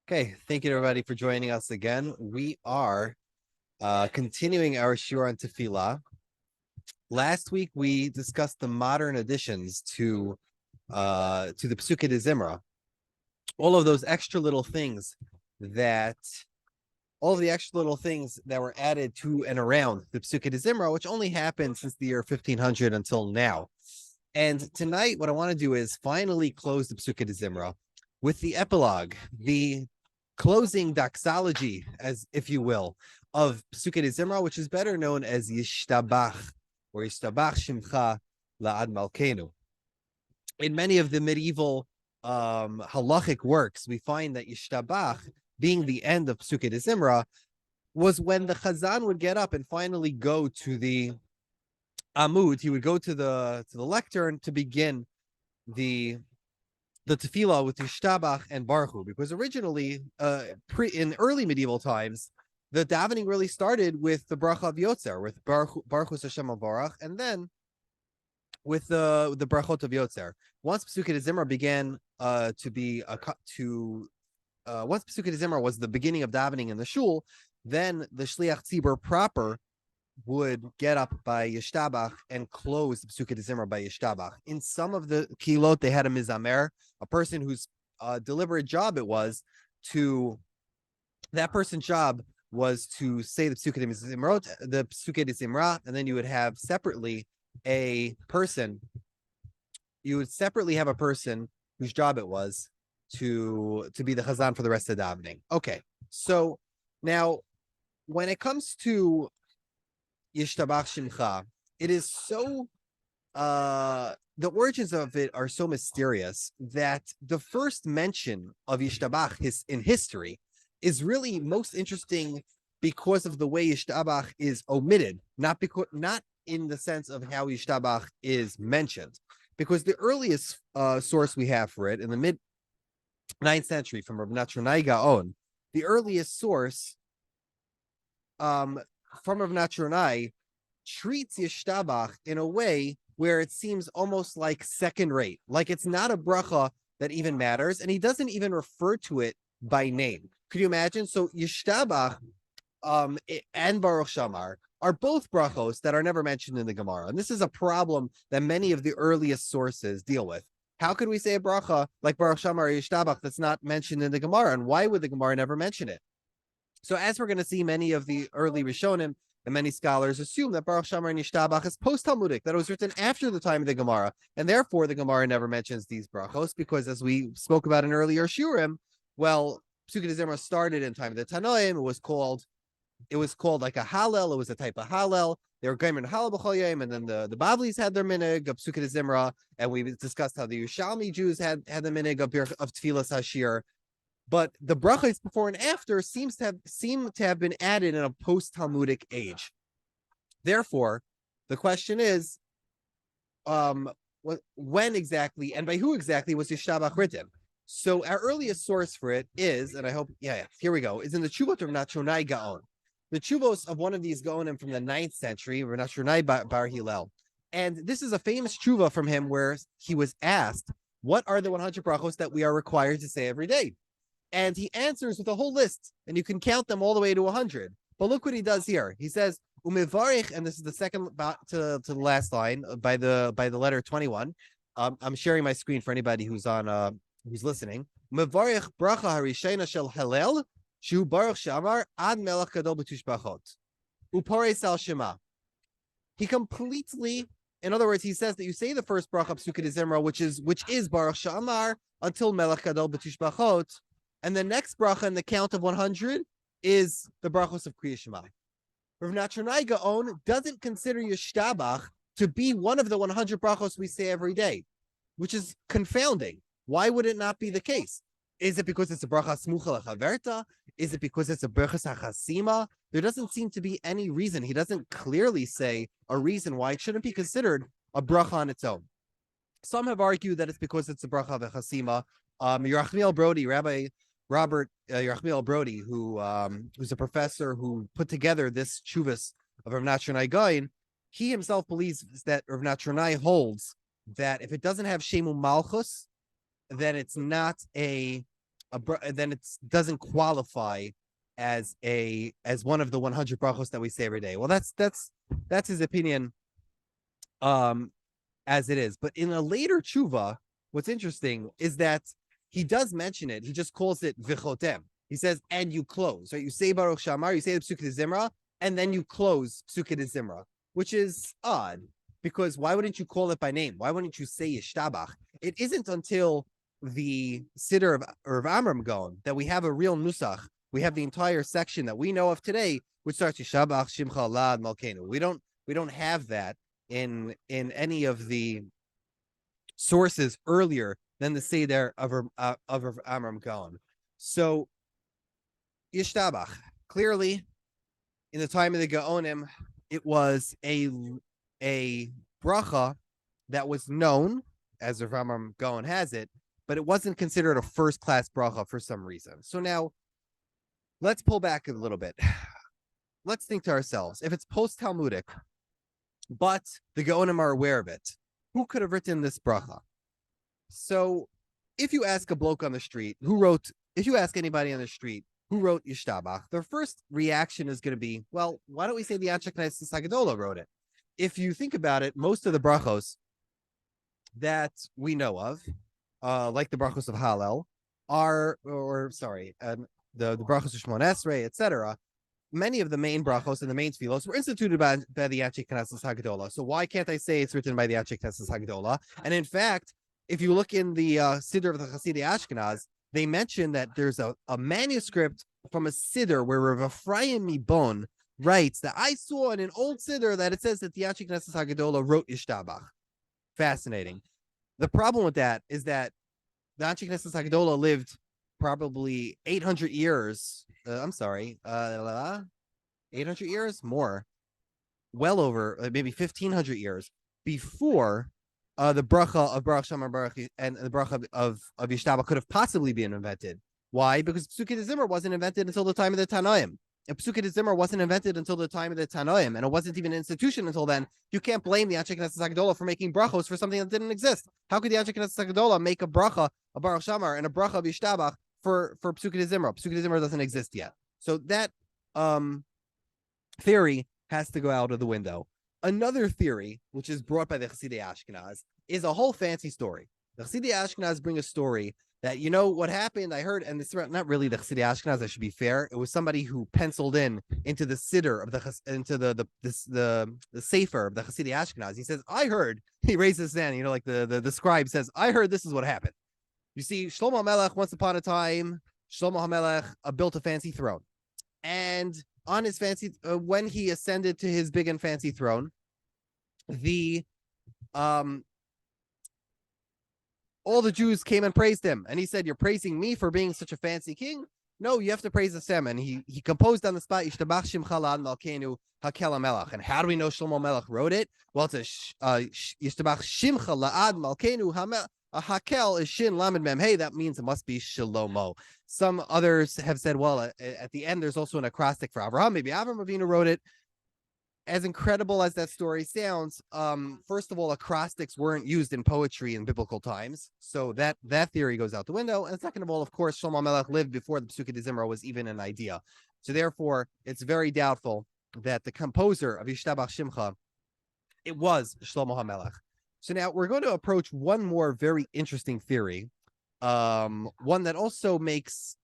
Okay, thank you everybody for joining us again. We are continuing our shiur on tefillah. Last week we discussed the modern additions to the Pesukei de Zimra. All of those extra little things that all of the extra little things that were added to and around the Pesukei de Zimra, which only happened since the year 1500 until now. And tonight, what I want to do is finally close the Pesukei de Zimra with the epilogue, the closing doxology, as if you will, of Pesukei de Zimra, which is better known as Yishtabach, or Yishtabach Shimcha La'ad Malkeinu. In many of the medieval halachic works, we find that Yishtabach, being the end of Pesukei de Zimra, was when the Chazan would get up and finally go to the Amud. He would go to the lectern to begin the tefillah with Yishtabach and Baruch Hu, because originally, in early medieval times, the davening really started with the bracha of Yotzer, with Baruch Hu Hashem Avarach, and then with the brachot of Yotzer. Once Pesukei de Zimra began once Pesukei de Zimra was the beginning of davening in the shul, then the Shliach Tzibur proper would get up by Yishtabach and close the Pesukei de Zimra by Yishtabach. In some of the kilot, they had a mizamer, a person whose deliberate job it was to, that person's job was to say the Pesukei de Zimra, and then you would have separately a person, whose job it was to be the Chazan for the rest of the davening. Okay, so now when it comes to Yishtabach Shimcha, it is so the origins of it are so mysterious that the first mention of Yishtabach in history is really most interesting because of the way Yishtabach is omitted, not in the sense of how Yishtabach is mentioned, because the earliest source we have for it in the mid 9th century from Rav Natronai Gaon, the earliest source from Rav Natronai treats Yishtabach in a way where it seems almost like second rate, like it's not a bracha that even matters, and he doesn't even refer to it by name. Could you imagine? So Yishtabach and Baruch Shamar are both brachos that are never mentioned in the Gemara, and this is a problem that many of the earliest sources deal with. How could we say a bracha like Baruch Shamar or Yishtabach that's not mentioned in the Gemara, and why would the Gemara never mention it? So as we're going to see, many of the early Rishonim and many scholars assume that Baruch Shamar and Yishtabach is post-Talmudic, that it was written after the time of the Gemara, and therefore the Gemara never mentions these brachos, because as we spoke about in earlier shiurim, well, Pesukei de Zimra started in time of the Tanoim. It was called like a Hallel. It was a type of Hallel. They were going in Hallel b'chol yom, and then the Bavlis had their minig of Pesukei de Zimra, and we discussed how the Yerushalmi Jews had the minig of Tfilas Hashir. But the brachos before and after seem to have been added in a post-Talmudic age. Therefore, the question is, when exactly and by who exactly was Yishtabach written? So our earliest source for it is, and I hope, here we go, is in the Tshuvot of Natronai Gaon. The Tshuvos of one of these Gaonim from the 9th century, Natronai Bar Hillel. And this is a famous tshuva from him where he was asked, what are the 100 brachos that we are required to say every day? And he answers with a whole list, and you can count them all the way to 100. But look what he does here. He says, Umevarich, and this is the second to the last line by the letter 21. I'm sharing my screen for anybody who's listening. Umevarich bracha harishena shel Hallel, shu baruch shamar ad melech gadol b'tushbachot. Upore sal shema. He completely, in other words, he says that you say the first bracha of Pesukei de Zimra, which is baruch shamar, until melech gadol b'tushbachot. And the next bracha in the count of 100 is the brachos of Kriya Shema. Rav Natronai Gaon doesn't consider Yishtabach to be one of the 100 brachos we say every day, which is confounding. Why would it not be the case? Is it because it's a bracha smucha lechaverta? Is it because it's a brachas hachasima? There doesn't seem to be any reason. He doesn't clearly say a reason why it shouldn't be considered a bracha on its own. Some have argued that it's because it's a bracha of chasima. Yerachmiel Brody, Rabbi Robert Yerachmiel Brody, who's a professor who put together this tshuvas of Rav Natronai Gaon, he himself believes that Rav Natronai holds that if it doesn't have Shemu Malchus, then it's not a then it doesn't qualify as one of the 100 brachos that we say every day. Well, that's his opinion, as it is. But in a later tshuva, what's interesting is that he does mention it. He just calls it vichotem. He says, and you close, right? You say Baruch Shamar, you say the Pesukei Zimra, and then you close Pesukei Zimra, which is odd, because why wouldn't you call it by name? Why wouldn't you say Yishtabach? It isn't until the Siddur of Amram Gaon that we have a real nusach. We have the entire section that we know of today, which starts Yishtabach Shimcha Lad Malkenu. We don't have that in any of the sources earlier than the Seder of Amram Gaon. So Yishtabach, clearly, in the time of the Gaonim, it was a bracha that was known, as Rav Amram Gaon has it, but it wasn't considered a first-class bracha for some reason. So now, let's pull back a little bit. Let's think to ourselves, if it's post-Talmudic, but the Gaonim are aware of it, who could have written this bracha? So, if you ask a bloke on the street, if you ask anybody on the street, who wrote Yishtabach, their first reaction is going to be, well, why don't we say the Anshe Knesset Hagadola wrote it? If you think about it, most of the brachos that we know of, like the brachos of Hallel, the brachos of Shmon Esrei, etc., many of the main brachos and the main tefillos were instituted by the Anshe Knesset Hagadola. So why can't I say it's written by the Anshe Knesset Hagadola? And in fact, if you look in the Siddur of the Hasidei Ashkenaz, they mention that there's a manuscript from a Siddur where Rav Ephraim Mibon writes that I saw in an old Siddur that it says that the Anshe Knesset Hagadola wrote Yishtabach. Fascinating. The problem with that is that the Anshe Knesset Hagadola lived probably 800 years. 800 years? More. Well over, maybe 1,500 years before the bracha of Baruch Shamar Baruch and the bracha of Yishtabach could have possibly been invented. Why? Because Pesukei Zimra wasn't invented until the time of the Tanoim. And Pesukei Zimra wasn't invented until the time of the Tanoim, and it wasn't even an institution until then. You can't blame the Anshe Knesset Hagadola for making brachos for something that didn't exist. How could the Anshe Knesset Hagadola make a bracha of Baruch Shamar and a bracha of Yishtabach for Pesukei Zimra? Pesukei Zimra doesn't exist yet. So that theory has to go out of the window. Another theory, which is brought by the Hasidei Ashkenaz, is a whole fancy story. The Hasidei Ashkenaz bring a story that, you know, what happened, I heard, and this is not really the Hasidei Ashkenaz, I should be fair. It was somebody who penciled into the Siddur of the Sefer of the Hasidei Ashkenaz. He says, I heard, he raises his hand, you know, like the scribe says, I heard this is what happened. You see, Shlomo HaMelech, once upon a time, Shlomo HaMelech built a fancy throne. And on his fancy, when he ascended to his big and fancy throne, all the Jews came and praised him. And he said, you're praising me for being such a fancy king? No, you have to praise Hashem. And he composed on the spot, Yishtabach Shimcha La'ad Malkeinu Hakel HaMelech. And how do we know Shlomo Melech wrote it? Well, it's Yishtabach Shimcha La'ad Malkeinu Hakel is Shin Lamed Mem. Hey, that means it must be Shalomo. Some others have said, well, at the end, there's also an acrostic for Avraham. Maybe Avraham Avinu wrote it. As incredible as that story sounds, first of all, acrostics weren't used in poetry in biblical times, so that theory goes out the window. And second of all, of course, Shlomo Melech lived before the Pesukei Zimra was even an idea. So therefore, it's very doubtful that the composer of Yishtabach Shimcha, it was Shlomo HaMelech. So now we're going to approach one more very interesting theory, one that also makes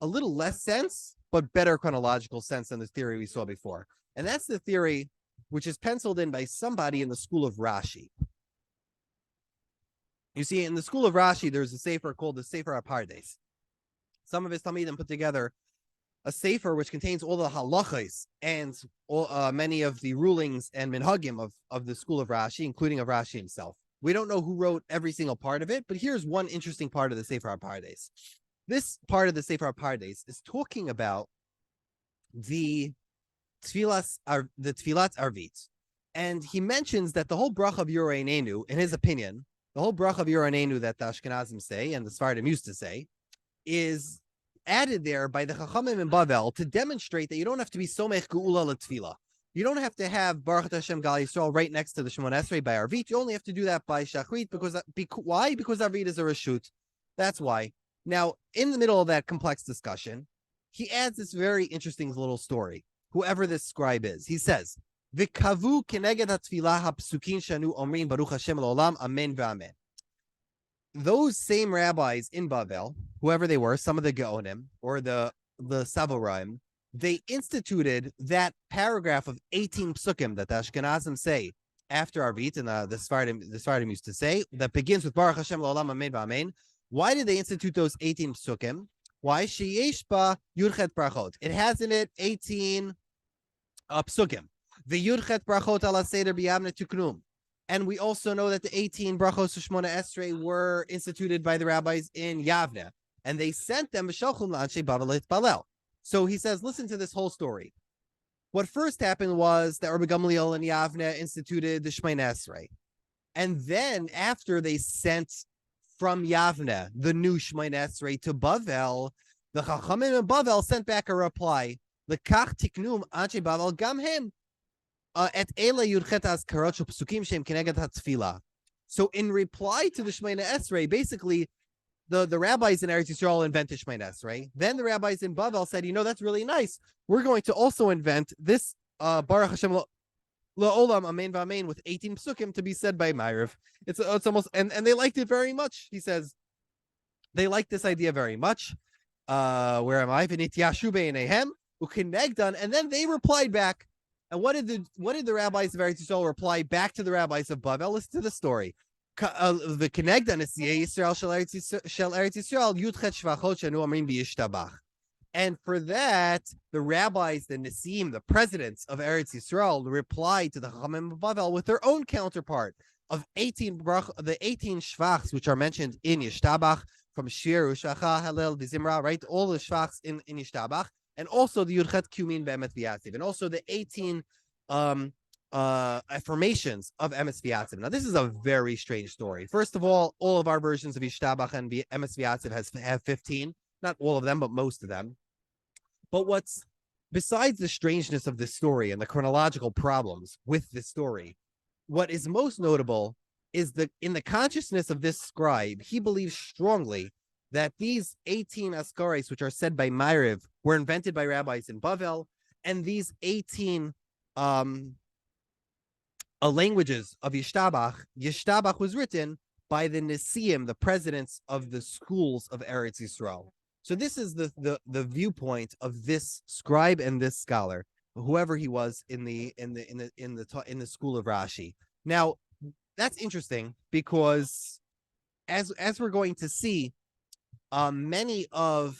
a little less sense, but better chronological sense than the theory we saw before. And that's the theory which is penciled in by somebody in the school of Rashi. You see, in the school of Rashi, there's a sefer called the Sefer HaPardes. Some of his Talmidim put together a sefer which contains all the halachos and many of the rulings and minhagim of the school of Rashi, including of Rashi himself. We don't know who wrote every single part of it, but here's one interesting part of the Sefer HaPardes. This part of the Sefer HaPardes is talking about the Tfilas Arvit. And he mentions that the whole bracha of Yoreinenu, in his opinion, the whole bracha of Yoreinenu that the Ashkenazim say and the Sfardim used to say, is added there by the Chachamim in Bavel to demonstrate that you don't have to be Somech Geula L'Tfila. You don't have to have Baruch Hashem Gal Yisrael right next to the Shemon Esrei by Arvit. You only have to do that by Shachrit. Why? Because Arvit is a Reshut. That's why. Now, in the middle of that complex discussion, he adds this very interesting little story. Whoever this scribe is, he says, "V'kavu keneged hatfilah hapsukin shanu omrin baruch Hashem l'olam amen v'amen." Those same rabbis in Bavel, whoever they were, some of the Gaonim or the Savoraim, they instituted that paragraph of 18 psukim that the Ashkenazim say after Arvit, and the Sfardim used to say, that begins with Baruch Hashem l'olam amen v'amen. Why did they institute those 18 psukim? Why? Sheyesh ba yudchet brachot. It has in it 18 psukim. The yudchet brachot ala seder b'yavne tuknum. And we also know that the 18 brachos of Shmona Esrei were instituted by the rabbis in Yavne, and they sent them b'shalchum la'anshe Bavel Balel. So he says, listen to this whole story. What first happened was that Rabbi Gamliel and Yavne instituted the Shmona Esrei, and then after they sent from Yavne the new Shmona Esrei to Bavel, the Chachamim in Bavel sent back a reply: Lekach tiknum anshe Bavel gam him. So in reply to the Shemona Esrei, basically the rabbis in Eretz Yisrael invented Shemona Esrei. Then the rabbis in Bavel said, that's really nice. We're going to also invent this Baruch Hashem La'olam Amen V'Amen with 18 psukim to be said by Ma'ariv. It's almost, and they liked it very much. He says they liked this idea very much. Where am I? V'nityashu b'einehem u'kinegdan, and then they replied back. And what did the rabbis of Eretz Yisrael reply back to the rabbis of Bavel? Listen to the story. The Kenegdan is Yisrael shel Eretz Yisrael Yudchet Shvachot Shanu Amrin Yishtabach. And for that, the rabbis, the Nisim, the presidents of Eretz Yisrael, replied to the Chachamim of Bavel with their own counterpart of the 18 shvachs which are mentioned in Yishtabach, from Shir, Ushacha, Halel, Vizimra, right? All the shvachs in Yishtabach. And also the Yudchet Kumin be'emet v'yatziv, and also the 18 affirmations of emet v'yatziv. Now, this is a very strange story. First of all of our versions of Yishtabach and emet v'yatziv have 15. Not all of them, but most of them. But besides the strangeness of this story and the chronological problems with this story, what is most notable is that in the consciousness of this scribe, he believes strongly that these 18 askaris, which are said by Ma'ariv, were invented by rabbis in Bavel, and these 18 languages of Yishtabach was written by the Nesiim, the presidents of the schools of Eretz Yisrael. So this is the viewpoint of this scribe and this scholar, whoever he was in the school of Rashi. Now, that's interesting because as we're going to see, many of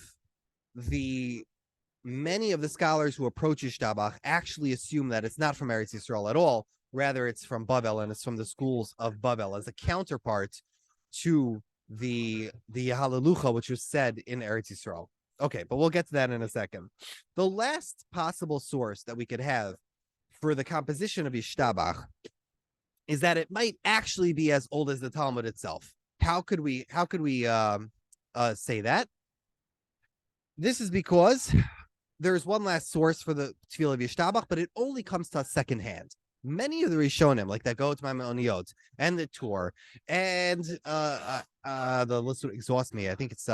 the scholars who approach Yishtabach actually assume that it's not from Eretz Yisrael at all. Rather, it's from Bavel, and it's from the schools of Bavel as a counterpart to the Hallelujah, which was said in Eretz Yisrael. Okay, but we'll get to that in a second. The last possible source that we could have for the composition of Yishtabach is that it might actually be as old as the Talmud itself. How could we say that? This is because there's one last source for the Tefillah of Yishtabach, but it only comes to us secondhand. Many of the Rishonim, like that go to Maimonides and the Torah, and the list would exhaust me. I think it's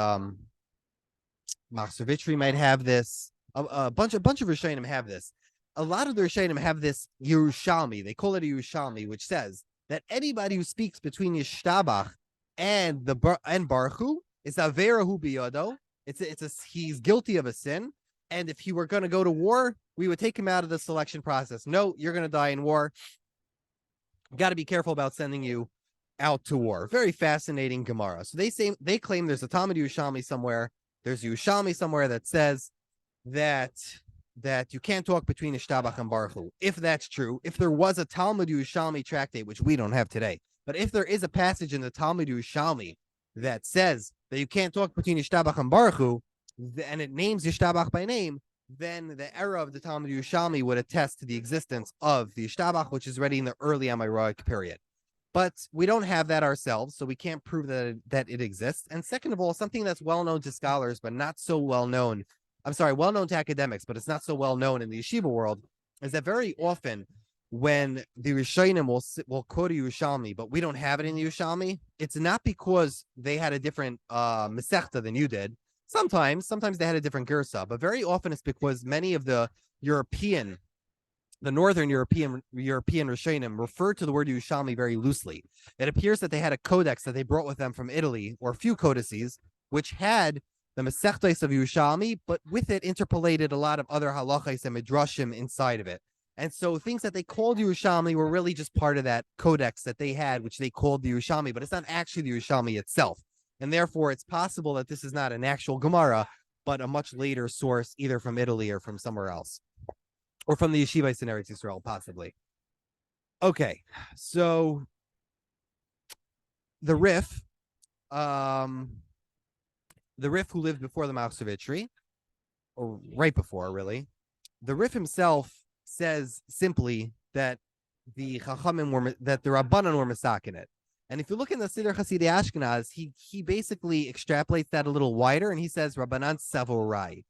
Master Vitri might have this. A bunch of Rishonim have this. A lot of the Rishonim have this Yerushalmi. They call it a Yerushalmi, which says that anybody who speaks between Yishtabach and Baruch Hu is Averahu Biyodo. He's guilty of a sin, and if he were going to go to war, we would take him out of the selection process. No, you're going to die in war. Got to be careful about sending you out to war. Very fascinating Gemara. So they claim there's a Talmud Yerushalmi somewhere. There's a Yerushalmi somewhere that says that you can't talk between Yishtabach and Baruch Hu. If that's true, if there was a Talmud Yerushalmi tractate, which we don't have today, but if there is a passage in the Talmud Yerushalmi that says that you can't talk between Yishtabach and Baruch Hu, and it names Yishtabach by name, then the era of the Talmud Yerushalmi would attest to the existence of the Yishtabach, which is already in the early Amorahic period. But we don't have that ourselves, so we can't prove that it exists. And second of all, something that's well known to scholars, but not so well known. Well known to academics, but it's not so well known in the yeshiva world, is that very often when the Rishonim will quote a Yerushalmi, but we don't have it in the Yerushalmi, it's not because they had a different Masechta than you did. Sometimes they had a different Gersa, but very often it's because many of the Northern European Rishonim referred to the word Yerushalmi very loosely. It appears that they had a codex that they brought with them from Italy, or a few codices, which had the Masechtos of Yerushalmi, but with it interpolated a lot of other halachos and midrashim inside of it. And so things that they called Yerushalmi were really just part of that codex that they had, which they called the Yerushalmi, but it's not actually the Yerushalmi itself. And therefore, it's possible that this is not an actual Gemara, but a much later source, either from Italy or from somewhere else, or from the Yeshivas in Eretz Yisrael, possibly. Okay, so the Rif, who lived before the Machzor, or right before, really, the Rif himself says simply that the Chachamim that the Rabbanan were misakin it. And if you look in the Siddur Chasidei Ashkenaz, he basically extrapolates that a little wider, and he says Rabbanan Savorai.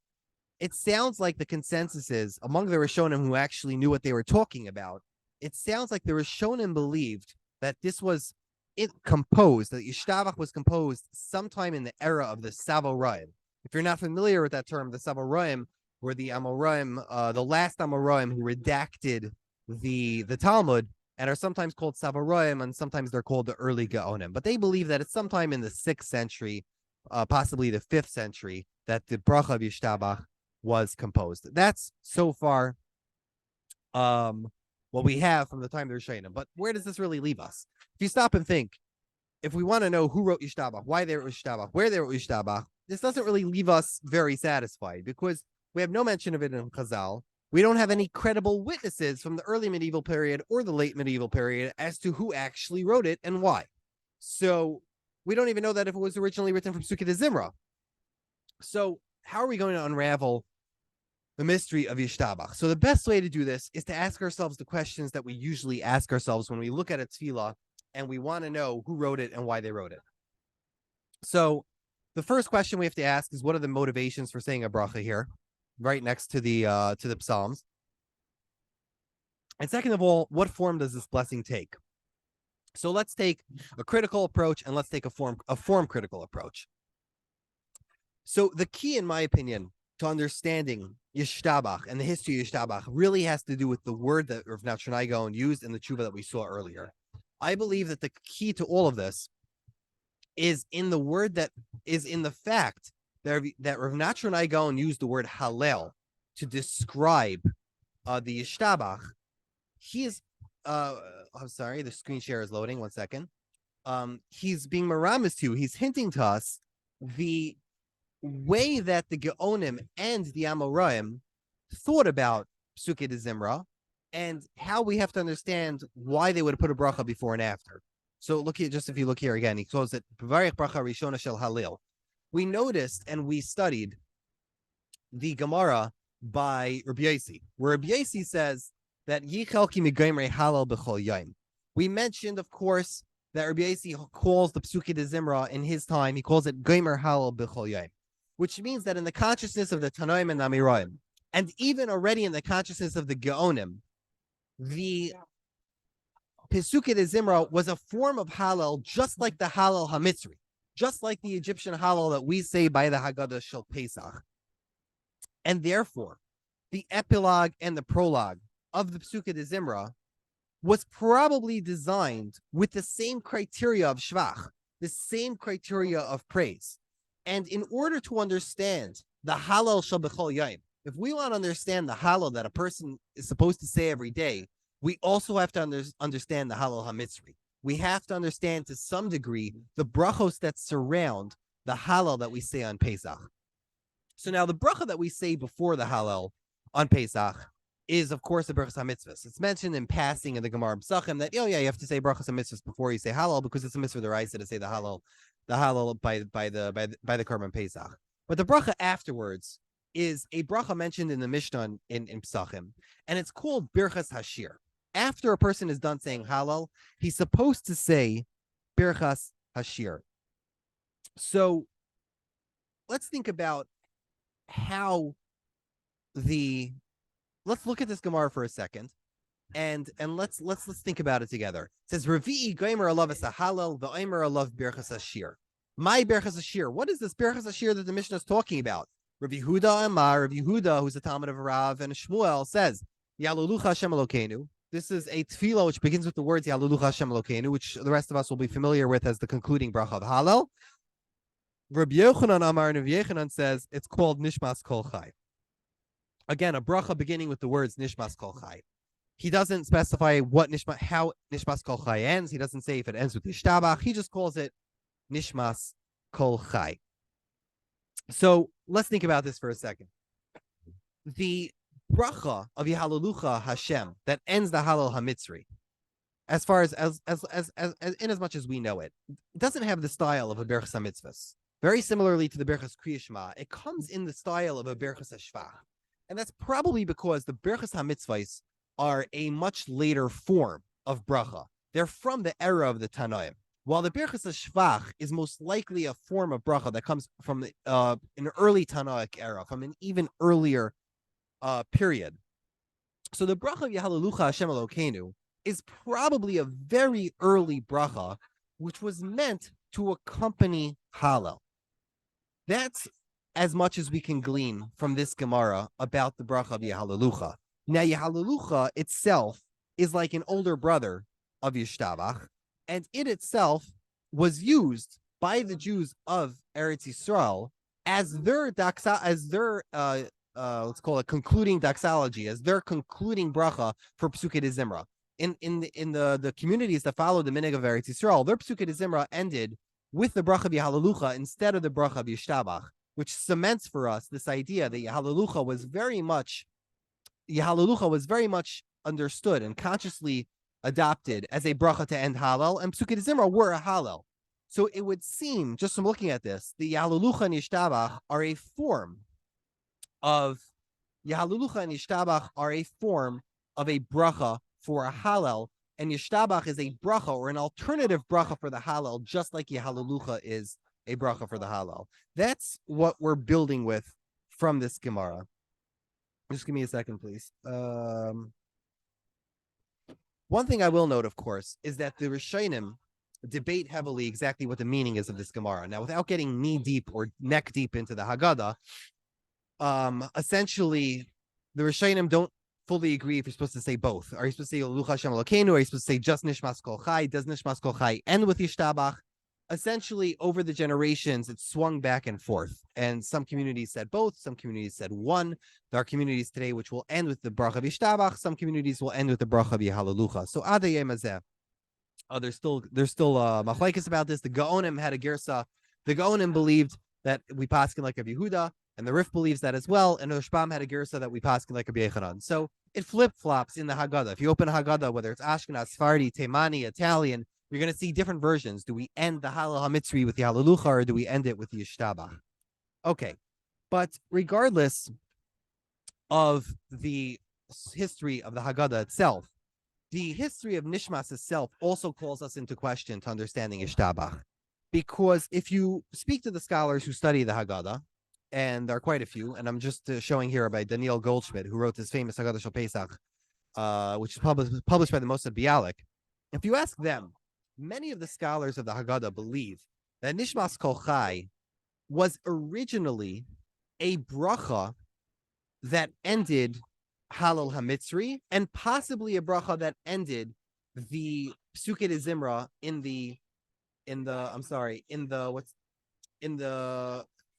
It sounds like the consensus is among the Rishonim who actually knew what they were talking about. It sounds like the Rishonim believed that this was composed, that Yishtabach was composed sometime in the era of the Savoraim. If you're not familiar with that term, the Savoraim were the Amoraim, the last Amoraim who redacted the Talmud, and are sometimes called Savoraim, and sometimes they're called the early Gaonim. But they believe that it's sometime in the 6th century, possibly the 5th century, that the bracha of Yishtabach was composed. That's so far what we have from the time of the Rishonim. But where does this really leave us? If you stop and think, if we want to know who wrote Yishtabach, why they wrote Yishtabach, where they wrote Yishtabach, this doesn't really leave us very satisfied, because we have no mention of it in Chazal. We don't have any credible witnesses from the early medieval period or the late medieval period as to who actually wrote it and why. So we don't even know that if it was originally written from Pesukei de Zimra. So how are we going to unravel the mystery of Yishtabach? So the best way to do this is to ask ourselves the questions that we usually ask ourselves when we look at a tefillah and we want to know who wrote it and why they wrote it. So the first question we have to ask is, what are the motivations for saying a bracha here, right next to the Psalms? And second of all, what form does this blessing take? So let's take a critical approach, and let's take a form critical approach. So the key, in my opinion, to understanding Yishtabach and the history of Yishtabach really has to do with the word that Rav Nachman Gaon used in the tshuva that we saw earlier. I believe that the key to all of this is in the word that is in the fact that Rav Nachman Gaon used the word Hallel to describe the Yishtabach. He is, I'm sorry, the screen share is loading. 1 second. He's being maramis to, he's hinting to us the way that the Geonim and the Amoraim thought about Pesukei de Zimra, and how we have to understand why they would have put a bracha before and after. So look here, just if you look here again, he calls it B'varich bracha rishona shel Halil. We noticed and we studied the Gemara by Rabbi Yossi, where Rabbi Yossi says that Yichelki migaimrei halal b'chol yom. We mentioned, of course, that Rabbi Yossi calls the Pesukei de Zimra in his time, he calls it Gaimer halal b'chol yom, which means that in the consciousness of the Tanoim and Amiroim, and even already in the consciousness of the Geonim, the Pesukei de Zimra was a form of Hallel, just like the Hallel HaMitzri, just like the Egyptian Hallel that we say by the Haggadah Shel Pesach. And therefore, the epilogue and the prologue of the Pesukei de Zimra was probably designed with the same criteria of Shvach, the same criteria of praise. And in order to understand the Hallel Shel B'chol Yom, if we want to understand the Hallel that a person is supposed to say every day, we also have to understand the Hallel HaMitzri. We have to understand to some degree the brachos that surround the Hallel that we say on Pesach. So now the bracha that we say before the Hallel on Pesach is, of course, the brachas HaMitzvahs. It's mentioned in passing in the Gemara Pesachim that, oh yeah, you have to say brachas HaMitzvahs before you say Hallel, because it's a mitzvah d'oraisa to say the Hallel by the Korban Pesach. But the bracha afterwards is a bracha mentioned in the Mishnah in Pesachim, and it's called Birchas Hashir. After a person is done saying Hallel, he's supposed to say Birchas Hashir. So let's think about let's look at this Gemara for a second. And let's think about it together. It says Revi'i Gomer Alav Halal V'Omer Alav Berchas Ashir. My Berchas Ashir. What is this Berchas Ashir that the Mishnah is talking about? Rav Yehuda Amar, Rav Yehuda, who's a Talmud of Rav and Shmuel, says Yalulucha Hashem Elokeinu. This is a tefillah which begins with the words Yalulucha Hashem Elokeinu, which the rest of us will be familiar with as the concluding bracha of Hallel. Rabbi Yochanan Amar and Rabbi Yochanan says it's called Nishmas Kol Chai. Again, a bracha beginning with the words Nishmas Kol Chai. He doesn't specify how Nishmas Kol Chai ends. He doesn't say if it ends with Yishtabach. He just calls it Nishmas Kol Chai. So let's think about this for a second. The bracha of Yehalalucha Hashem that ends the Halal HaMitzri, as far as in as much as we know it, doesn't have the style of a Berchas HaMitzvahs. Very similarly to the Berchas Kriya Shema, it comes in the style of a Berchas HaShvach. And that's probably because the Berchas HaMitzvahs are a much later form of bracha. They're from the era of the Tanoim. While the Berchas HaShvach is most likely a form of bracha that comes from an early Tanaic era, from an even earlier period. So the bracha of Yehalalucha Hashem Elokeinu is probably a very early bracha, which was meant to accompany Hallel. That's as much as we can glean from this Gemara about the bracha of Yehalalucha. Now, Yehalalucha itself is like an older brother of Yishtabach, and it itself was used by the Jews of Eretz Yisrael as their let's call it concluding doxology, as their concluding bracha for Pesukei de Zimra. In the communities that followed the minhag of Eretz Yisrael, their Pesukei de Zimra ended with the bracha of Yehalalucha instead of the bracha of Yishtabach, which cements for us this idea that Yehalalucha was very much understood and consciously adopted as a bracha to end Hallel, and Pesukei de Zimra were a Hallel. So it would seem, just from looking at this, the Yehalalucha and Yishtabach are a form of a bracha for a Hallel, and Yishtabach is a bracha or an alternative bracha for the Hallel, just like Yehalalucha is a bracha for the Hallel. That's what we're building with from this Gemara. Just give me a second, please. One thing I will note, of course, is that the Rishonim debate heavily exactly what the meaning is of this Gemara. Now, without getting knee deep or neck deep into the Haggadah, essentially, the Rishonim don't fully agree if you're supposed to say both. Are you supposed to say Lucha Hashem Elokeinu? Are you supposed to say just Nishmas Kol Chai? Does Nishmas Kol Chai end with Yishtabach? Essentially, over the generations, it swung back and forth. And some communities said both. Some communities said one. There are communities today which will end with the bracha of Yishtabach. Some communities will end with the bracha of Yehalalucha. So Ad Hayom Hazeh, there's still machlekes about this. The Gaonim had a gersa. The Gaonim believed that we paskin like Rabbi Yehuda, and the Rif believes that as well. And the Rashbam had a gersa that we paskin like Rabbi Yechanan. So it flip flops in the Haggadah. If you open a Haggadah, whether it's Ashkenaz, Sephardi, Teimani, Italian, you're going to see different versions. Do we end the Halal HaMitzri with the Yehalalucha, or do we end it with the Yishtabach? Okay, but regardless of the history of the Haggadah itself, the history of Nishmas itself also calls us into question to understanding Yishtabach. Because if you speak to the scholars who study the Haggadah, and there are quite a few, and I'm just showing here by Daniel Goldschmidt, who wrote this famous Haggadah Shel Pesach, which is published by the Mossad Bialik. If you ask them, many of the scholars of the Haggadah believe that Nishmas Kol Chai was originally a bracha that ended Halal HaMitzri, and possibly a bracha that ended the Pesukei de Zimra in the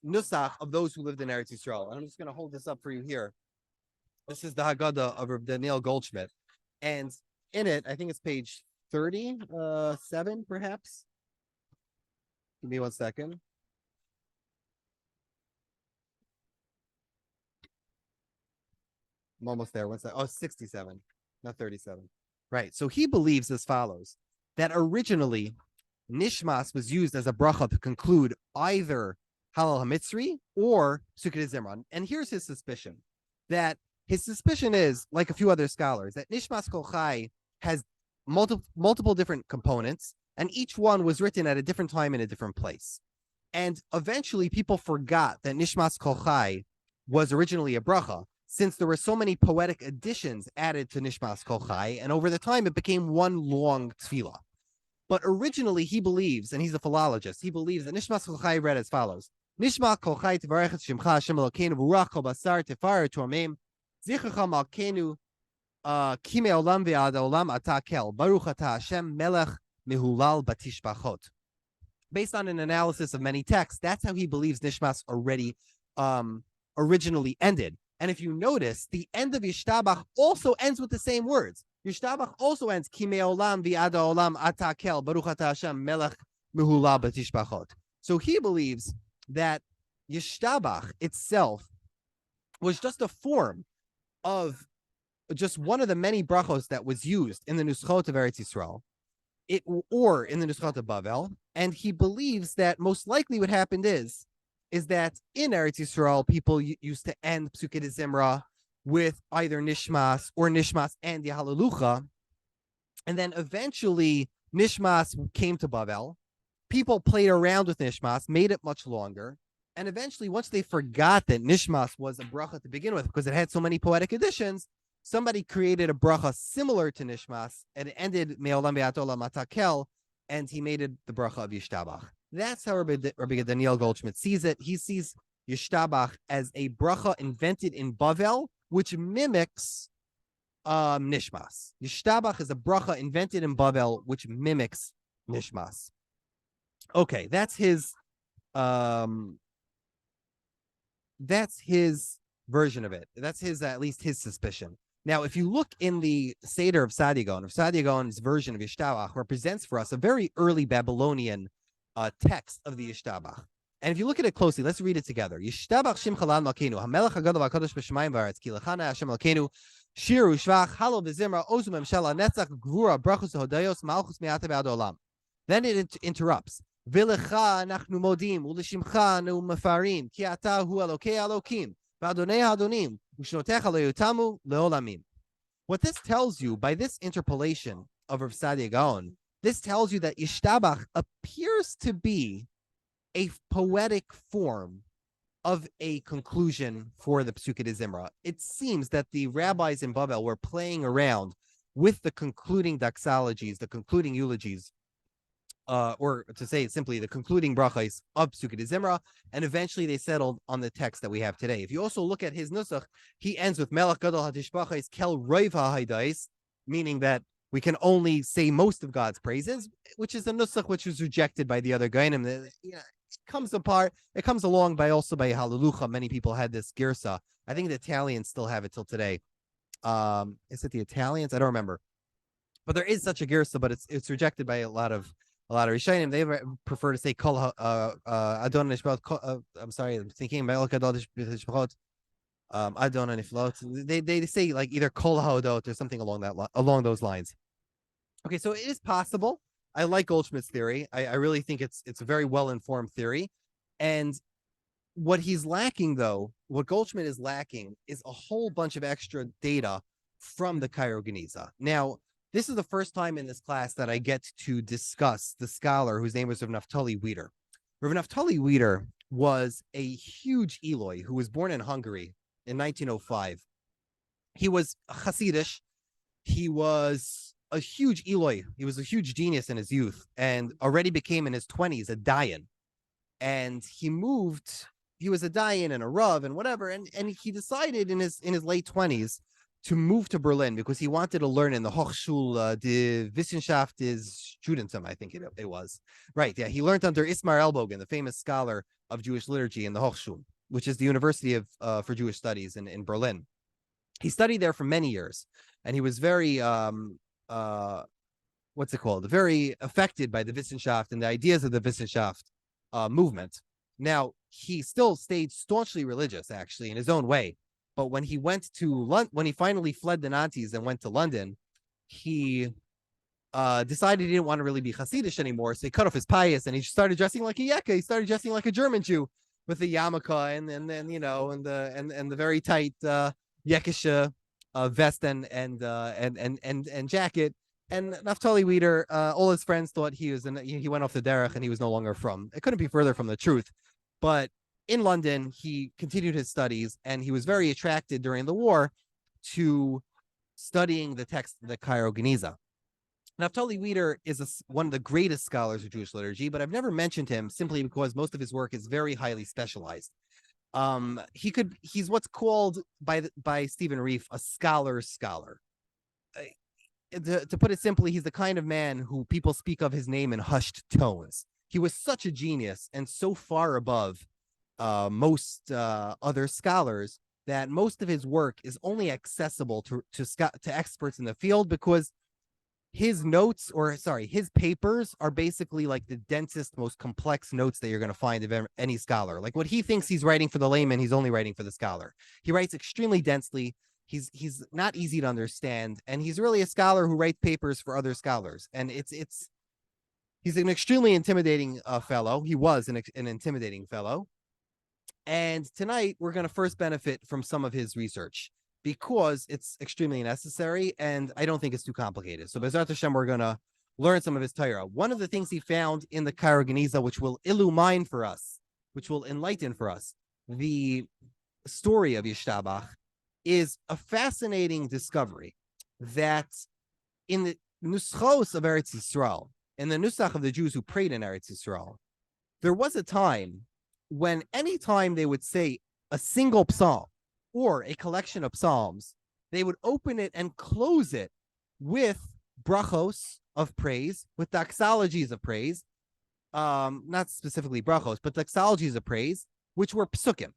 Nusach of those who lived in Eretz Yisrael. And I'm just going to hold this up for you here. This is the Haggadah of Reb Daniel Goldschmidt, and in it, I think it's page 37, perhaps. Give me 1 second. I'm almost there. 1 second. Oh, 67, not 37. Right. So he believes as follows, that originally Nishmas was used as a bracha to conclude either Halal HaMitzri or Pesukei de Zimra. And here's his suspicion. That his suspicion is, like a few other scholars, that Nishmas Kol Chai has multiple different components, and each one was written at a different time in a different place. And eventually people forgot that Nishmas Kol Chai was originally a bracha. since there were so many poetic additions added to Nishmas Kol Chai, and over the time it became one long tefillah. But originally he believes, and he's a philologist, he believes that Nishmas Kol Chai read as follows: Nishma Kol Chai Tevarech et Shimcha Hashem Elokeinu V'ruach Kol Basar Tefarer Tormim Zichrecha Malkeinu Kimei Olam Ve'ad Olam Ata Kel Baruch Ata Hashem Melech Mehulal Batishbachot. Based on an analysis of many texts, that's how he believes Nishmas originally ended. And if you notice, the end of Yishtabach also ends with the same words. Yishtabach also ends Kimei Olam V'ad Olam Ata Kel Baruch Ata Hashem Melech Mehulal Batishbachot. So he believes that Yishtabach itself was just a form of just one of the many brachos that was used in the Nuschot of Eretz Yisrael, or in the Nuschot of Bavel, and he believes that most likely what happened is that in Eretz Yisrael, people used to end Pesukei de Zimra with either Nishmas or Nishmas and the Hallelujah, and then eventually Nishmas came to Bavel. People played around with Nishmas, made it much longer, and eventually, once they forgot that Nishmas was a bracha to begin with, because it had so many poetic additions, somebody created a bracha similar to Nishmas, and it ended Me'olam Ve'at Olam Ata Kel, and he made it the bracha of Yishtabach. That's how Rabbi Daniel Goldschmidt sees it. He sees Yishtabach as a bracha invented in Bavel, which mimics Nishmas. Yishtabach is a bracha invented in Bavel, which mimics Nishmas. Okay, that's his version of it. That's his, at least his suspicion. Now, if you look in the Seder of Saadia Gaon's version of Yishtabach represents for us a very early Babylonian text of the Yishtabach. And if you look at it closely, let's read it together. Yishtabach Shim Chalal Malkeinu, HaMelech HaGadol HaKadosh B'Shamayim V'Aretz, Ki Lechana Hashem Malkeinu, Shiru Shvach, Halo V'Zimra, Ozu Memshela, Netzach, Gvura, Brachos Hodayos, Malchus Me'ata Ve'ad Olam. Then it interrupts. V'lecha Anachnu Modim, U'Lishimcha Nu Mefarim, Ki Ata Hu Elokei Elokim, V'Adonei Adonim, U'Shnotecha Lo Yotamu Le'olamim. What this tells you, by this interpolation of Rav Saadia Gaon, this tells you that Yishtabach appears to be a poetic form of a conclusion for the Pesukei de Zimra. It seems that the rabbis in Bavel were playing around with the concluding doxologies, the concluding eulogies, or to say it simply, the concluding brachos of Pesukei de Zimra, and eventually they settled on the text that we have today. If you also look at his nusach, he ends with Melech Gadol HaTishbachos Kel Roiv HaHaydais, meaning that we can only say most of God's praises, which is a nusach which was rejected by the other Gainim. It comes apart. It comes along by also by Hallelujah. Many people had this girsa. I think the Italians still have it till today. Is it the Italians? I don't remember. But there is such a girsa, but it's rejected by a lot of Rishonim. They prefer to say Kol Adon Nishbot. I'm sorry, I'm thinking Melech Adon Nishbot. Adon Niflot. They say like either Kol Haodot or something along those lines. Okay, so it is possible. I like Goldschmidt's theory. I really think it's a very well-informed theory. And what he's lacking, though, what Goldschmidt is lacking is a whole bunch of extra data from the Cairo Geniza. Now, this is the first time in this class that I get to discuss the scholar whose name was Rav Naftali Wieder. Rav Naftali Wieder was a huge Eloi who was born in Hungary in 1905. He was Hasidish. He was a huge Eloi. He was a huge genius in his youth and already became in his 20s a Dayan. And he was a Dayan and a Rav and whatever. And he decided in his late 20s to move to Berlin because he wanted to learn in the Hochschule der Wissenschaft des Judentum, I think it was. Right, yeah. He learned under Ismar Elbogen, the famous scholar of Jewish liturgy in the Hochschule, which is the University for Jewish Studies in Berlin. He studied there for many years, and he was very very affected by the Wissenschaft and the ideas of the Wissenschaft movement. Now, he still stayed staunchly religious, actually, in his own way. But when he went to when he finally fled the Nazis and went to London, he decided he didn't want to really be Hasidish anymore. So he cut off his pious and he started dressing like a Yekka. He started dressing like a German Jew with the yarmulke and then the very tight Yekisha vest and jacket. And Naftali Wieder, all his friends thought he went off the derech and he was no longer from. It couldn't be further from the truth. But in London, he continued his studies, and he was very attracted during the war to studying the text of the Cairo Geniza. Naftali Wieder is one of the greatest scholars of Jewish liturgy, but I've never mentioned him simply because most of his work is very highly specialized. He's what's called by Stephen Reif a scholar's scholar. To put it simply, he's the kind of man who people speak of his name in hushed tones. He was such a genius and so far above most other scholars that most of his work is only accessible to experts in the field, because his papers are basically like the densest, most complex notes that you're going to find of any scholar. Like what he thinks he's writing for the layman, he's only writing for the scholar. He writes extremely densely. He's not easy to understand, and he's really a scholar who writes papers for other scholars. And he's an extremely intimidating fellow. He was an intimidating fellow. And tonight we're going to first benefit from some of his research, because it's extremely necessary, and I don't think it's too complicated. So Bezrat Hashem, we're going to learn some of his Torah. One of the things he found in the Cairo Geniza, which will illumine for us, which will enlighten for us the story of Yishtabach, is a fascinating discovery that in the Nuschos of Eretz Yisrael, in the Nusach of the Jews who prayed in Eretz Yisrael, there was a time when any time they would say a single psalm or a collection of psalms, they would open it and close it with brachos of praise, with doxologies of praise, not specifically brachos, but doxologies of praise, which were psukim.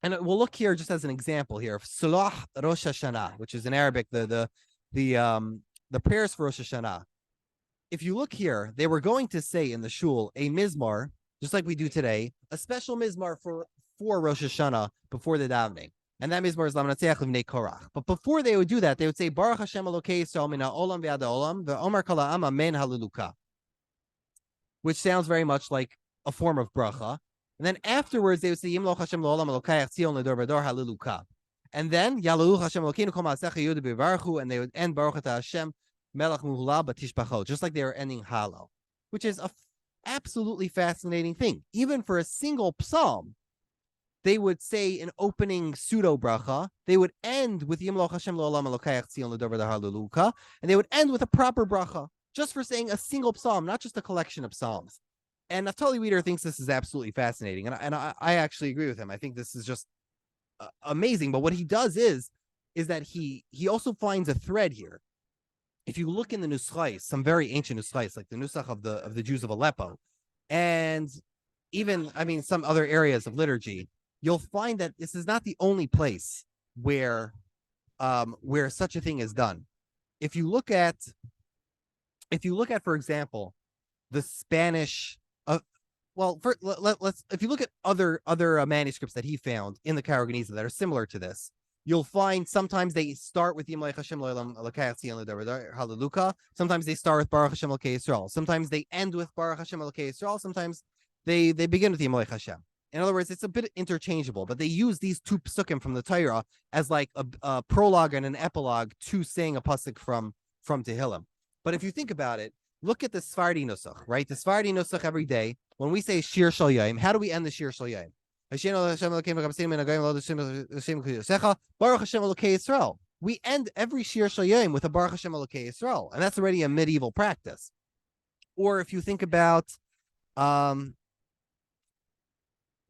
And we'll look here just as an example here of Salah Rosh Hashanah, which is in Arabic the prayers for Rosh Hashanah. If you look here, they were going to say in the shul a mizmar, just like we do today, a special mizmar for Rosh Hashanah before the davening. And that mizmar is Lamnatzeach Livnei Korach. But before they would do that, they would say Baruch Hashem Elokei Yisrael min ha'olam v'ad ha'olam ve'omar kol ha'am amen hallelujah, which sounds very much like a form of bracha. And then afterwards, they would say Yimloch Hashem lo'olam Elokayach Tzion ledor b'dor hallelujah. And then Yalu Hashem Elokeinu kol ma'asecha Yehuda b'Yivarechu, and they would end Baruch Ata Hashem Melech Muhula b'Tishbachot, just like they were ending Hallel, which is a absolutely fascinating thing. Even for a single psalm, they would say an opening pseudo bracha. They would end with Yimloch Hashem lo'olam Elokayach Tzion ledor b'dor hallelujah, and they would end with a proper bracha, just for saying a single psalm, not just a collection of psalms. And Naftali Wieder thinks this is absolutely fascinating, and I actually agree with him. I think this is just amazing. But what he does is that he also finds a thread here. If you look in the Nuschais, some very ancient Nuschais, like the Nusach of the Jews of Aleppo, and even some other areas of liturgy, you'll find that this is not the only place where such a thing is done. If you look at, for example, the Spanish. If you look at other manuscripts that he found in the Cairo Geniza that are similar to this, you'll find sometimes they start with Yimloch Hashem lo'olam Elokayach Tzion ledor hallelujah. Sometimes they start with Baruch Hashem Elokei Yisrael. Sometimes they end with Baruch Hashem Elokei Yisrael. Sometimes they begin with Yimloch Hashem. In other words, it's a bit interchangeable, but they use these two psukim from the Torah as like a prologue and an epilogue to saying a pasuk from Tehillim. But if you think about it, look at the Sephardi Nusach, right? The Sephardi Nusach every day, when we say Shir Shal Yom, how do we end the Shir Shal Yom? Baruch Hashem Elokei Yisrael. We end every Shir Shal Yom with a Baruch Hashem Elokei Yisrael, and that's already a medieval practice. Or if you think about the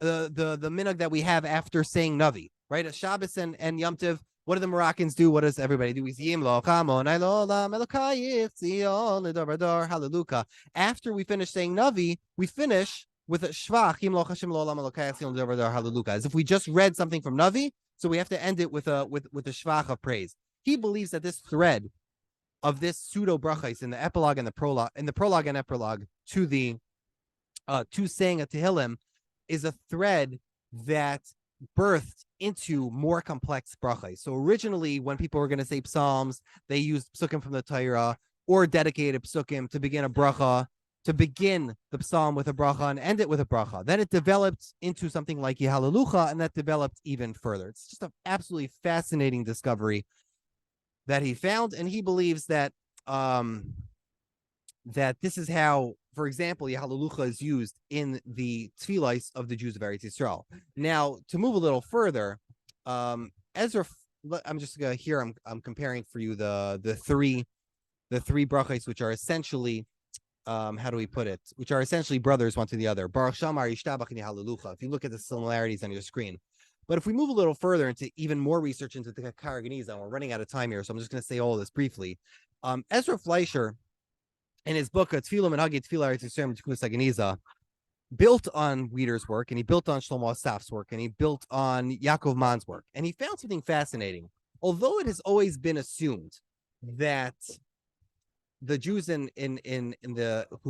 minhag that we have after saying Navi, right? A Shabbos and Yom Tov. What do the Moroccans do? What does everybody do? Hallelujah. After we finish saying Navi, we finish with a Shvach, as if we just read something from Navi, so we have to end it with a Shvach of praise. He believes that this thread of this pseudo brachos in the epilogue and the prologue, and epilogue to the to saying a Tehillim, is a thread that birthed into more complex brachos. So originally, when people were going to say psalms, they used psukim from the Torah or dedicated psukim to begin a bracha, to begin the psalm with a bracha and end it with a bracha. Then it developed into something like Hallelujah, and that developed even further. It's just an absolutely fascinating discovery that he found, and he believes that that this is how for example, Yahalalucha is used in the tefillos of the Jews of Eretz Yisrael. Now, to move a little further, Ezra, I'm just here. I'm comparing for you the three brachos, which are essentially, how do we put it? Which are essentially brothers one to the other. Baruch Shamar, Yishtabach, and Yahalalucha. If you look at the similarities on your screen. But if we move a little further into even more research into the Karaganiza, we're running out of time here, so I'm just going to say all of this briefly. Ezra Fleischer, in his book, Tefillah Menhagi Tefillah Eretz Yisrael T'kunas Karaganiza, built on Weider's work, and he built on Shlomo Asaf's work, and he built on Yaakov Mann's work, and he found something fascinating. Although it has always been assumed that the Jews who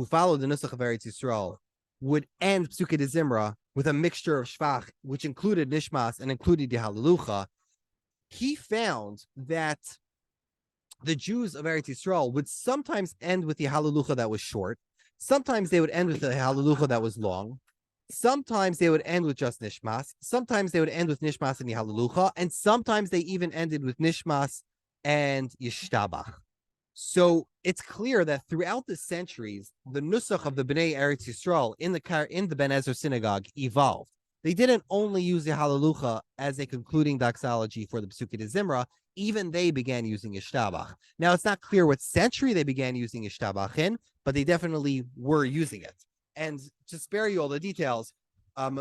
followed the Nusach of Eretz Yisrael would end Pesukei de Zimra with a mixture of Shvach, which included Nishmas and included Yahalalucha, he found that the Jews of Eretz Yisrael would sometimes end with the Yahalalucha that was short, sometimes they would end with the Yahalalucha that was long, sometimes they would end with just Nishmas, sometimes they would end with Nishmas and Yahalalucha, and sometimes they even ended with Nishmas and Yishtabach. So it's clear that throughout the centuries, the nusach of the Bnei Eretz Yisrael in the Ben Ezra synagogue evolved. They didn't only use the Hallelujah as a concluding doxology for the Pesukei de Zimra, even they began using Yishtabach. Now, it's not clear what century they began using Yishtabach in, but they definitely were using it. And to spare you all the details,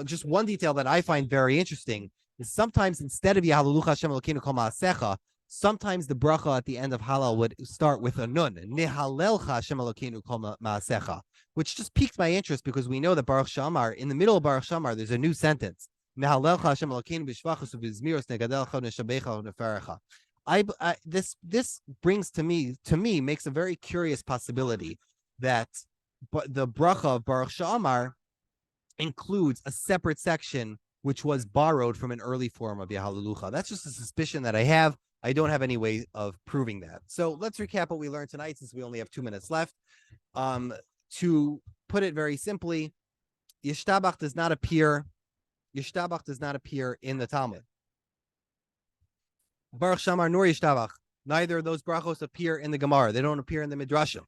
just one detail that I find very interesting is sometimes instead of Yahalalucha Hashem Elokeinu Kol Ma'asecha, sometimes the bracha at the end of Halal would start with a nun, Nihalelcha Hashem Elokeinu Kol Ma'asecha, which just piqued my interest because we know that Baruch Shamar, in the middle of Baruch Shamar, there's a new sentence. Nihalelcha Hashem Elokeinu b'shvachos u'b'zmiros negadelcha u'neshabecha u'neferecha. This brings to me makes a very curious possibility that the bracha of Baruch Shamar includes a separate section which was borrowed from an early form of Yahalalucha. That's just a suspicion that I have. I don't have any way of proving that. So let's recap what we learned tonight since we only have 2 minutes left. To put it very simply, Yishtabach does not appear in the Talmud. Baruch Shamar nor Yishtabach. Neither of those brachos appear in the Gemara. They don't appear in the Midrashim.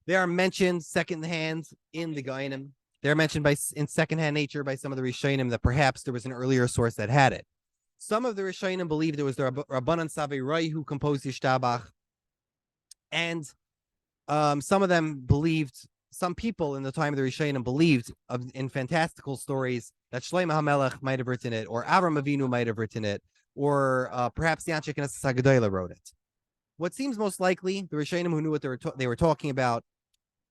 They are mentioned secondhand in the Gainim. They're mentioned in secondhand nature by some of the Rishonim that perhaps there was an earlier source that had it. Some of the Rishonim believed it was the Rabbanan Savei Rai who composed Yishtabach, and some people in the time of the Rishonim believed in fantastical stories that Shlomo HaMelech might have written it, or Avram Avinu might have written it, or perhaps the Anshe Knesset HaGedolah wrote it. What seems most likely, the Rishonim who knew what they were talking about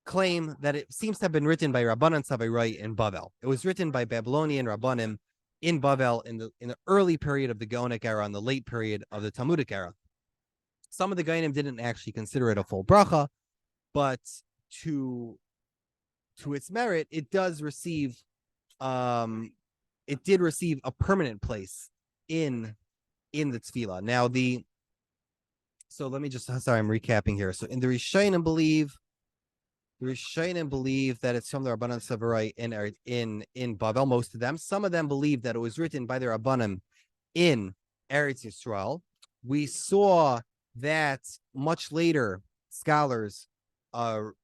claim that it seems to have been written by Rabbanan Savei Rai in Bavel. It was written by Babylonian Rabbanim in Bavel in the early period of the Gaonic era and the late period of the Talmudic era. Some of the Gainim didn't actually consider it a full bracha, but to its merit, it did receive a permanent place in the tefillah. Now so let me just, sorry, I'm recapping here. So in the Rishonim believe that it's from the Rabbanan Savai in Bavel, most of them. Some of them believe that it was written by the Rabbanim in Eretz Yisrael. We saw that much later scholars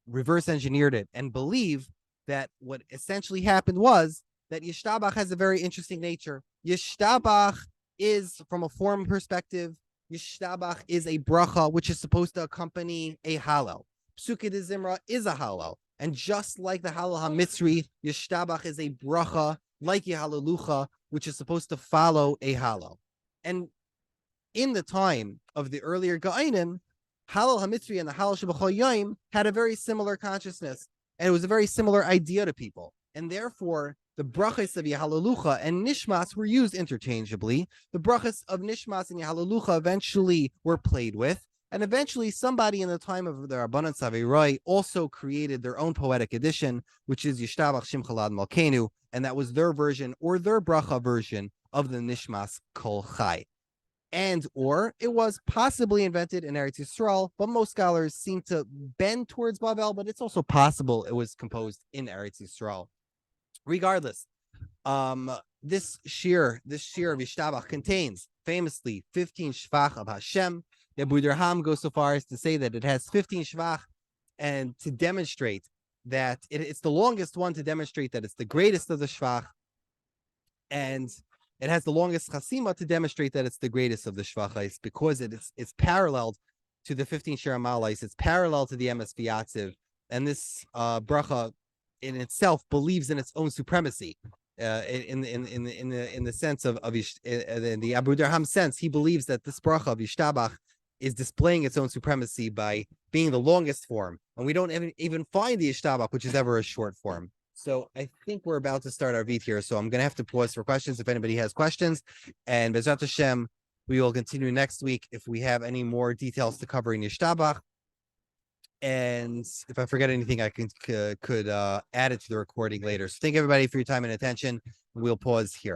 reverse engineered it and believe that what essentially happened was that Yishtabach has a very interesting nature. Yishtabach is, from a form perspective, Yishtabach is a bracha which is supposed to accompany a halal. Pesukei de Zimra is a halal, and just like the halal hamitzri, Yishtabach is a bracha like Yahalalucha, which is supposed to follow a halal. And in the time of the earlier Ga'inim, halal hamitzri and the halal shebachol yom had a very similar consciousness, and it was a very similar idea to people, and therefore the brachas of Yahalalucha and Nishmas were used interchangeably. The brachas of Nishmas and Yahalalucha eventually were played with, and eventually somebody in the time of the Rabbanan Savei Rai also created their own poetic edition, which is Yishtabach Shimcha La'ad Malkeinu, and that was their version or their bracha version of the Nishmas Kol Chai. And or it was possibly invented in Eretz Yisrael, but most scholars seem to bend towards Bavel, but it's also possible it was composed in Eretz Yisrael. Regardless, this shir of Yishtabach contains famously 15 shvach of Hashem. The Buder Ham goes so far as to say that it has 15 shvach, and to demonstrate that it's the longest one to demonstrate that it's the greatest of the shvach, and it has the longest chasima to demonstrate that it's the greatest of the shvachais, because it's paralleled to the 15 shira malais. It's parallel to the emes v'yatziv, and this bracha in itself believes in its own supremacy. In the sense of in the Abu Darham sense, he believes that this bracha of Yishtabach is displaying its own supremacy by being the longest form, and we don't even find the Yishtabach, which is ever a short form. So I think we're about to start our beat here. So I'm going to have to pause for questions if anybody has questions, and Bezrat Hashem, we will continue next week if we have any more details to cover in Yishtabach. And if I forget anything, I could add it to the recording later. So thank everybody for your time and attention. We'll pause here.